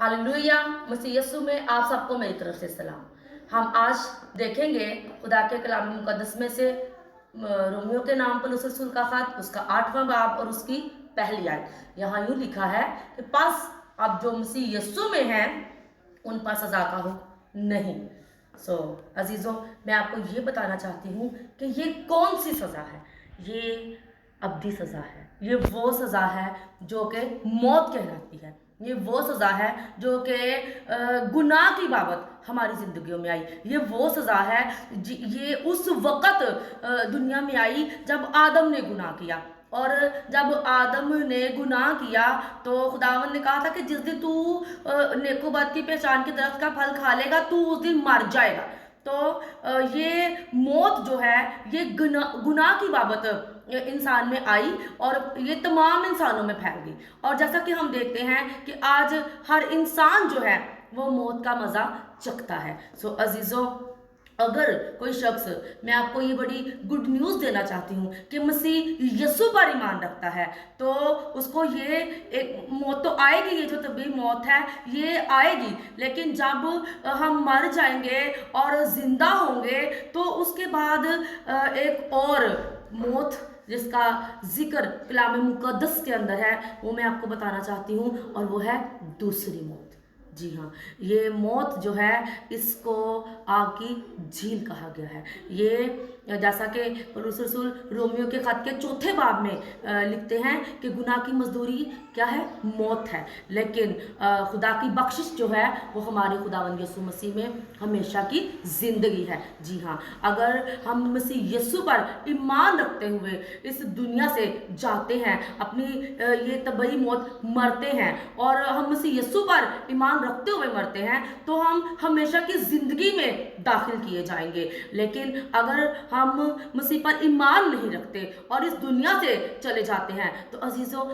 Hallelujah. मसीह यीशु में आप सबको मेरी तरफ से सलाम। हम आज देखेंगे खुदा के कलाम मुकद्दस में से रोमियो के नाम पौलुस रसूल का खत, उसका 8वां बाब और उसकी पहली आयत। यहाँ यूं लिखा है कि पास अब जो मसीह यीशु में हैं उन पर सजा का हुक्म नहीं। अजीजों, मैं आपको ये बताना चाहती हूँ कि ये कौन सी सजा है। ये अब्दी सजा है। ये वो सजा है जो कि मौत कहलाती है। ये वो सजा है जो कि गुनाह की बाबत हमारी ज़िंदगियों में आई। ये वो सज़ा है ये उस वक़्त दुनिया में आई जब आदम ने गुनाह किया। और जब आदम ने गुनाह किया तो खुदावंद ने कहा था कि जिस दिन तू नेको बद की पहचान के दरख्त का फल खा लेगा तू उस दिन मर जाएगा। तो ये मौत जो है ये गुनाह की बाबत इंसान में आई और ये तमाम इंसानों में फैल गई। और जैसा कि हम देखते हैं कि आज हर इंसान जो है वो मौत का मज़ा चखता है। अजीज़ों, अगर कोई शख्स, मैं आपको ये बड़ी गुड न्यूज़ देना चाहती हूँ कि मसीह यीशु पर ईमान रखता है तो उसको ये एक मौत तो आएगी, ये जो तभी मौत है ये आएगी, लेकिन जब हम मर जाएंगे और ज़िंदा होंगे तो उसके बाद एक और मौत जिसका जिक्र कलाम मुकद्दस के अंदर है वो मैं आपको बताना चाहती हूँ, और वो है दूसरी मौत। जी हाँ, ये मौत जो है इसको आग की झील कहा गया है। ये जैसा कि पौलुस रसूल रोमियो के खत के 4 बाब में लिखते हैं कि गुनाह की मजदूरी क्या है? मौत है, लेकिन खुदा की बख्शिश जो है वो हमारे खुदावंद यीशु मसीह में हमेशा की ज़िंदगी है। जी हाँ, अगर हम मसीह यीशु पर ईमान रखते हुए इस दुनिया से जाते हैं, अपनी ये तबई मौत मरते हैं और हम मसीह यीशु पर ईमान रखते हुए मरते हैं तो हम हमेशा की ज़िंदगी में दाखिल किए जाएंगे। लेकिन अगर हम मसीह पर ईमान नहीं रखते और इस दुनिया से चले जाते हैं तो अजीज़ों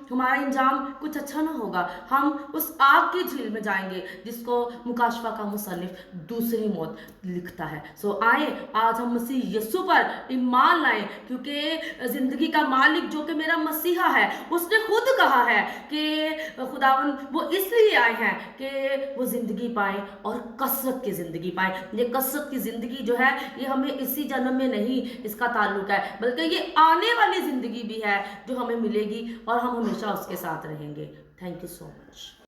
हमारा इंजाम कुछ अच्छा ना होगा। हम उस आग की झील में जाएंगे जिसको मुकाशफा का मुसन्निफ दूसरी मौत लिखता है। आए आज हम मसीह यीशु पर ईमान लाएं, क्योंकि ज़िंदगी का मालिक जो कि मेरा मसीहा है उसने खुद कहा है कि खुदावन वो इसलिए आए हैं कि वो ज़िंदगी पाएं और कसरत की ज़िंदगी पाएं। ये कसरत की ज़िंदगी जो है ये हमें इसी जन्म में नहीं इसका ताल्लुक है, बल्कि ये आने वाली ज़िंदगी भी है जो हमें मिलेगी और हम हमेशा उसके साथ रहेंगे। Thank you so much.